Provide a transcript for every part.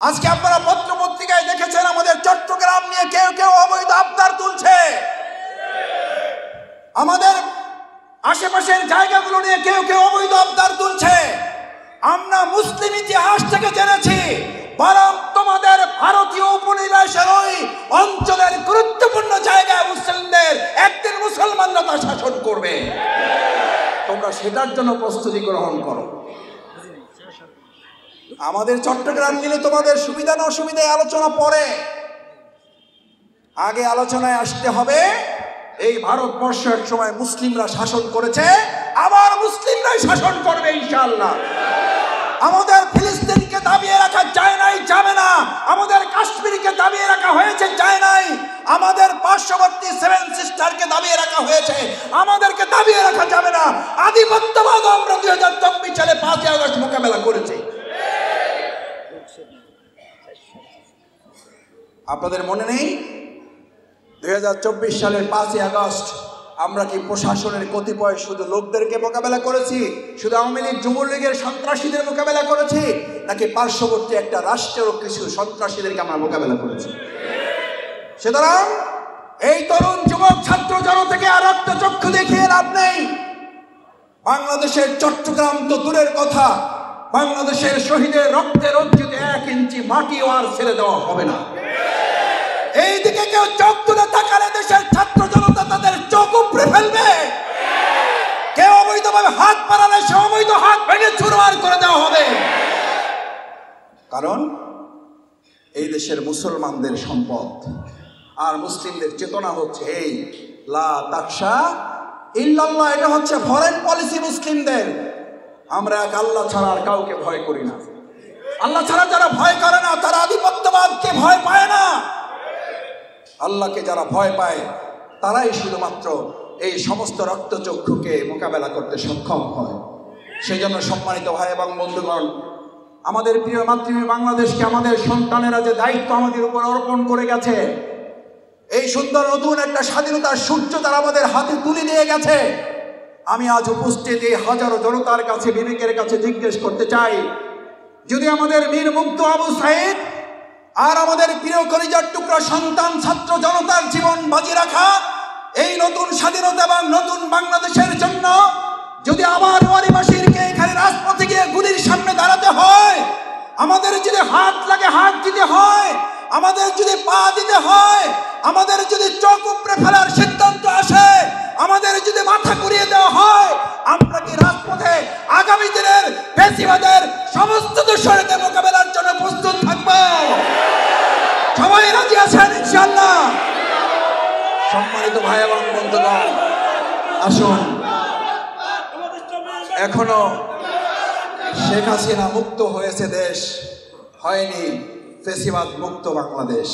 আজকে আপনারা পত্র পত্রিকায় দেখেছেন আমাদের চট্টগ্রাম নিয়ে কেউ কেউ অবৈধ আবদার তুলছে। আমাদের আশেপাশের জায়গাগুলো নিয়ে কেউ কেউ অবৈধ আবদার তুলছে। আমরা মুসলিম ইতিহাস থেকে জেনেছি বরং তোমাদের ভারতীয় উপনিবেশের ওই অঞ্চলের গুরুত্বপূর্ণ জায়গায় মুসলিমদের একদিন মুসলমানরা তা শাসন করবে। তোমরা সেটার জন্য প্রস্তুতি গ্রহণ করো। আমাদের চট্টগ্রাম নিলে তোমাদের সুবিধা না অসুবিধায় আলোচনা পরে, আগে আলোচনায় আসতে হবে এই ভারতবর্ষ এক সময় মুসলিমরা শাসন করেছে, আবার মুসলিমরাই শাসন করবে ইনশাআল্লাহ। আমাদের ফিলিস্তিনকে দাবিয়ে রাখা যায় নাই, যাবে না। আমাদের কাশ্মীরকে দাবিয়ে রাখা হয়েছে, যায় নাই। আমাদের পার্শ্ববর্তী সেভেন সিস্টারকে দাবিয়ে রাখা হয়েছে, আমাদেরকে দাবিয়ে রাখা যাবে না। আধিপত্যবাদ আমরা 2024 সালে 5ই আগস্ট মোকাবেলা করেছি। আপনাদের মনে নেই 2024 সালের 5ই আগস্ট আমরা কি প্রশাসনের কতিপয় শুধু লোকদেরকে মোকাবেলা করেছি, শুধু আওয়ামী লীগ যুবলীগের সন্ত্রাসীদের মোকাবেলা করেছি, নাকি পার্শ্ববর্তী একটা রাষ্ট্রেরও কিছু সন্ত্রাসীদেরকে আমরা মোকাবেলা করেছি? সুতরাং এই তরুণ যুবক ছাত্র জনতাকে আর রক্তচক্ষু দেখিয়ে লাভ নেই। বাংলাদেশের চট্টগ্রাম তো দূরের কথা, বাংলাদেশের শহীদের রক্তের রঞ্জিতে 1 ইঞ্চি মাটিও আর ছেড়ে দেওয়া হবে না। এই দিকে কেউ চোখ তুলে তাকালে দেশের ছাত্র জনতা তাদের চোখ উপড়ে ফেলবে। কেউ অবৈধভাবে হাত বাড়ালে সে অবৈধ হাত ভেঙে চুরমার করে দেওয়া হবে। কারণ এই দেশের মুসলমানদের সম্পদ, আর মুসলিমদের চেতনা হচ্ছে এই লা তাকশা ইল্লাল্লাহ। এটা হচ্ছে ফরেন পলিসি মুসলিমদের। আমরা এক আল্লাহ ছাড়া আর কাউকে ভয় করি না। আল্লাহ ছাড়া যারা ভয় করে না তারা আধিপত্যবাদকে ভয় পায় না। আল্লাহকে যারা ভয় পায় তারাই শুধুমাত্র এই সমস্ত রক্তচক্ষুকে মোকাবেলা করতে সক্ষম হয়। সেই জন্য সম্মানিত ভাই এবং বন্ধুগণ, আমাদের প্রিয় মাতৃভূমি বাংলাদেশকে আমাদের সন্তানেরা যে দায়িত্ব আমাদের উপর অর্পণ করে গেছে, এই সুন্দর নতুন একটা স্বাধীনতার সূর্য তারা আমাদের হাতে তুলে দিয়ে গেছে। আমি আজ উপস্থিত এই হাজারো জনতার কাছে, বিবেকের কাছে জিজ্ঞেস করতে চাই, যদি আমাদের বীর মুগ্ধ আবু সাইদ আর আমাদের প্রিয় কলিজার টুকরা সন্তান ছাত্র জনতার জীবন বাজি রাখা এই নতুন স্বাধীনতা এবং নতুন বাংলাদেশের জন্য যদি আবার ওয়ারিবাসীরকে এখানে রাজপথে গিয়ে গুলির সামনে দাঁড়াতে হয়, আমাদের যদি হাত লাগে হাত দিতে হয়, আমাদের যদি পা দিতে হয়, আমাদের যদি চোখ উপড়ে ফেলার সিদ্ধান্ত আসে, আমাদের যদি মাথা ঘুরিয়ে দেওয়া হয়, আমরা কি রাজপথে আগামী দিনের ফ্যাসিবাদের সমস্ত দূষণের মোকাবেলার জন্য প্রস্তুত থাকব? সবাই রাজি আছেন ইনশাআল্লাহ? সম্মানিত ভাই এবং বন্ধুগণ, আসুন, এখনো শেখ হাসিনা মুক্ত হয়েছে দেশ, হয়নি ফ্যাসিবাদ মুক্ত বাংলাদেশ।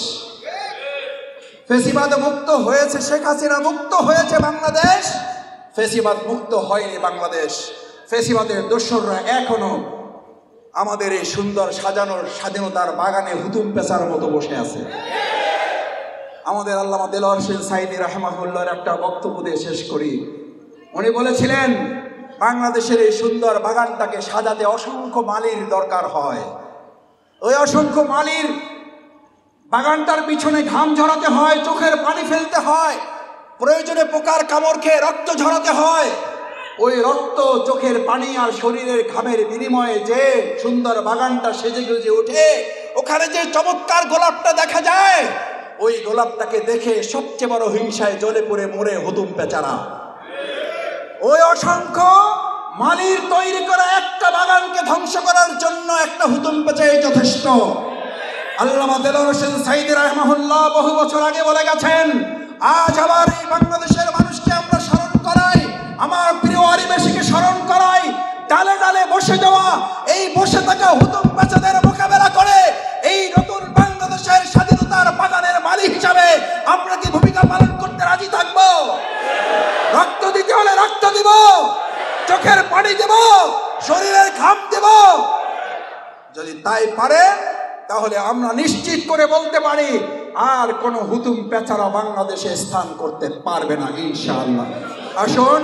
ফ্যাসিবাদ মুক্ত হয়েছে শেখ হাসিনা, মুক্ত হয়েছে বাংলাদেশ, ফ্যাসিবাদ মুক্ত হয়নি বাংলাদেশ। ফ্যাসিবাদের দোসররা এখনো আমাদের এই সুন্দর সাজানোর স্বাধীনতার বাগানে হুতুম পেঁচার মতো বসে আছে। আমাদের আল্লামা দেলোয়ার হোসেন সাঈদী রাহিমাহুল্লাহর একটা বক্তব্য দিয়ে শেষ করি। উনি বলেছিলেন, বাংলাদেশের এই সুন্দর বাগানটাকে সাজাতে অসংখ্য মালির দরকার হয়। ওই অসংখ্য মালির বাগানটার পিছনে ঘাম ঝরাতে হয়, চোখের পানি ফেলতে হয়, প্রয়োজনে পোকার কামড় খেয়ে রক্ত ঝরাতে হয়। ওই রক্ত, চোখের পানি আর শরীরের ঘামের বিনিময়ে যে সুন্দর বাগানটা সেজে গুজে ওঠে, ওখানে যে চমৎকার গোলাপটা দেখা যায়, ওই গোলাপটাকে দেখে সবচেয়ে বড় হিংসায় জ্বলে পড়ে মরে হুতুম পেচারা। ওই অসংখ্য মালির তৈরি করা একটা বাগানকে ধ্বংস করার জন্য একটা হুতুম পেঁচাই যথেষ্ট। আল্লামা দেলোয়ার হোসেন সাঈদী রাহিমাহুল্লাহ বহু বছর আগে বলে গেছেন, আজ আবার এই বাংলাদেশের মানুষকে আমরা স্মরণ করাই, আমার প্রিয় ওয়ারিবাসীকে স্মরণ করাই, ডালে ডালে বসে যাওয়া এই বসে থাকা হুতুম পেঁচাদের মোকাবেলা করে এই নতুন বাংলাদেশের স্বাধীনতার বাগানের মালিক হিসাবে আমরা কি ভূমিকা পালন করতে রাজি থাকব? রক্ত দিতে হলে রক্ত দিব, চোখের পানি দেব, শরীরের ঘাম দেব। যদি তাই পারে তাহলে আমরা নিশ্চিত করে বলতে পারি আর কোনো হুতুম পেঁচারা বাংলাদেশে স্থান করতে পারবে না ইনশাআল্লাহ। আসুন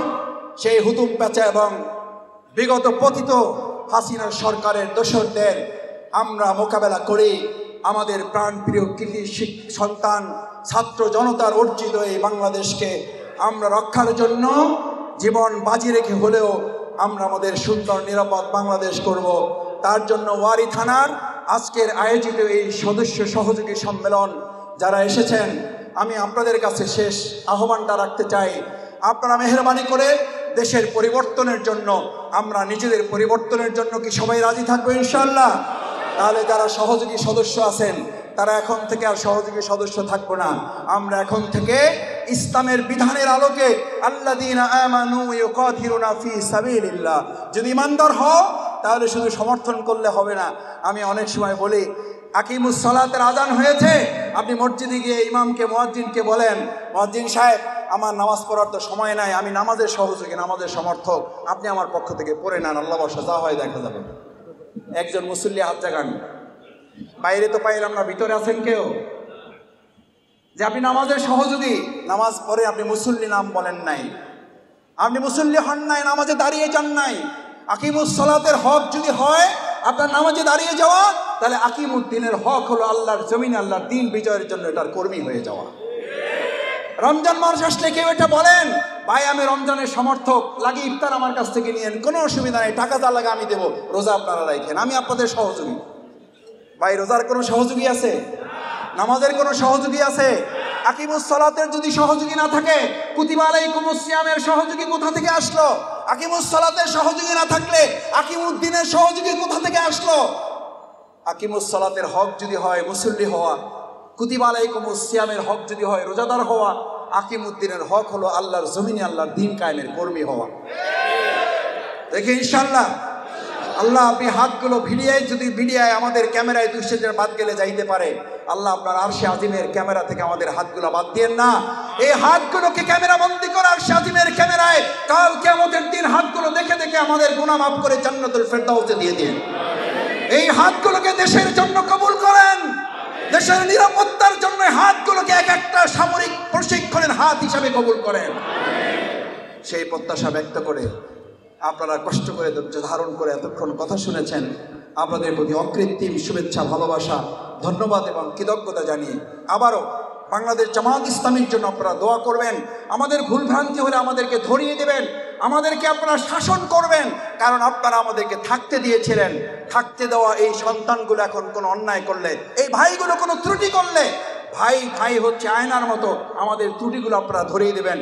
সেই হুতুম পেঁচা এবং বিগত পতিত হাসিনা সরকারের দোসরদের আমরা মোকাবেলা করে আমাদের প্রাণপ্রিয় কৃতি সন্তান ছাত্র জনতার অর্জিত এই বাংলাদেশকে আমরা রক্ষার জন্য জীবন বাজি রেখে হলেও আমরা আমাদের সুন্দর নিরাপদ বাংলাদেশ করব। তার জন্য ওয়ারী থানার আজকের আয়োজিত এই সদস্য সহযোগী সম্মেলন যারা এসেছেন, আমি আপনাদের কাছে শেষ আহ্বানটা রাখতে চাই, আপনারা মেহরবানি করে দেশের পরিবর্তনের জন্য, আমরা নিজেদের পরিবর্তনের জন্য কি সবাই রাজি থাকবো ইনশাআল্লাহ? তাহলে যারা সহযোগী সদস্য আছেন তারা এখন থেকে আর সহযোগী সদস্য থাকবো না। আমরা এখন থেকে ইসলামের বিধানের আলোকে আল্লাযীনা আমানু ইউকাতিলুনা ফি সাবিলিল্লাহ, যদি ইমানদার হও তাহলে শুধু সমর্থন করলে হবে না। আমি অনেক সময় বলি, আকিমুস সালাতের আজান হয়েছে, আপনি মসজিদে গিয়ে ইমামকে মুয়াজ্জিনকে বলেন, মুয়াজ্জিন সাহেব আমার নামাজ পড়ার তো সময় নাই, আমি নামাজের সহযোগী নামাজের সমর্থক, আপনি আমার পক্ষ থেকে পড়ে নেন, আল্লাহ বর্ষা যা হয় দেখা যাবে। একজন মুসল্লি হাত জাগান, বাইরে তো পাইলাম না, ভিতরে আছেন কেউ? যে আপনি নামাজের সহযোগী, নামাজ পড়ে আপনি মুসল্লি নাম বলেন নাই, আপনি মুসল্লি হন নাই, নামাজে দাঁড়িয়ে যান নাই। আকিমুস সালাতের হক যদি হয় আপনার নামাজে দাঁড়িয়ে যাওয়া, তাহলে আকিমুদ্দিনের হক হলো আল্লাহর জমিনে আল্লাহর দিন বিজয়ের জন্য এটার কর্মী হয়ে যাওয়া। রমজান মাস আসলে কেউ এটা বলেন, ভাই আমি রমজানের সমর্থক, লাগে ইফতার আমার কাছ থেকে নিয়েন, কোনো অসুবিধা নেই, টাকা যা লাগে আমি দেবো, রোজা আপনারা রাখেন, আমি আপনাদের সহযোগী। ভাই রোজার কোনো সহযোগী আছে? নামাজের কোনো সহযোগী আছে? আকিমুস সালাতের যদি সহযোগী না থাকে, কুতিবা আলাইকুমুস সিয়ামের সহযোগী কোথা থেকে আসলো? আকিমুস সালাতের সহযোগী না থাকলে আকিমুদ্দিনের সহযোগী কোথা থেকে আসলো? আকিমুস সালাতের হক যদি হয় মুসল্লি হওয়া, কুতিবা আলাইকুমুস সিয়ামের হক যদি হয় রোজাদার হওয়া, আকিমুদ্দিনের হক হলো আল্লাহর জমিনে আল্লাহর দিন কায়েমের কর্মী হওয়া। দেখে ইনশাআল্লাহ আল্লাহ আপনি হাতগুলো ভিডিয়ায় আমাদের ক্যামেরায় দুশ্চিন্তার বাদ গেলে যাইতে পারে, আল্লাহ আপনার আরশে আজিমের ক্যামেরা থেকে আমাদের হাতগুলো বাদ দিয়েন না। এই হাতগুলোকে ক্যামেরা বন্দী করে আরশে আজিমের ক্যামেরায় কাল কিয়ামতের দিন হাতগুলো দেখে দেখে আমাদের গুনাহ মাফ করে জান্নাতুল ফেরদাউসে দিয়ে দিন। এই হাতগুলোকে দেশের জন্য কবুল করেন, দেশের নিরাপত্তার জন্য হাতগুলোকে এক একটা সামরিক প্রশিক্ষণের হাত হিসাবে কবুল করেন। সেই প্রত্যাশা ব্যক্ত করে আপনারা কষ্ট করে ধৈর্য ধারণ করে এতক্ষণ কথা শুনেছেন, আপনাদের প্রতি অকৃত্রিম শুভেচ্ছা, ভালোবাসা, ধন্যবাদ এবং কৃতজ্ঞতা জানিয়ে আবারও বাংলাদেশ জামাত ইসলামীর জন্য আপনারা দোয়া করবেন। আমাদের ভুলভ্রান্তি হলে আমাদেরকে ধরিয়ে দেবেন, আমাদেরকে আপনারা শাসন করবেন, কারণ আপনারা আমাদেরকে থাকতে দিয়েছিলেন। থাকতে দেওয়া এই সন্তানগুলো এখন কোনো অন্যায় করলে, এই ভাইগুলো কোনো ত্রুটি করলে, ভাই হচ্ছে আয়নার মতো, আমাদের ত্রুটিগুলো আপনারা ধরিয়ে দেবেন।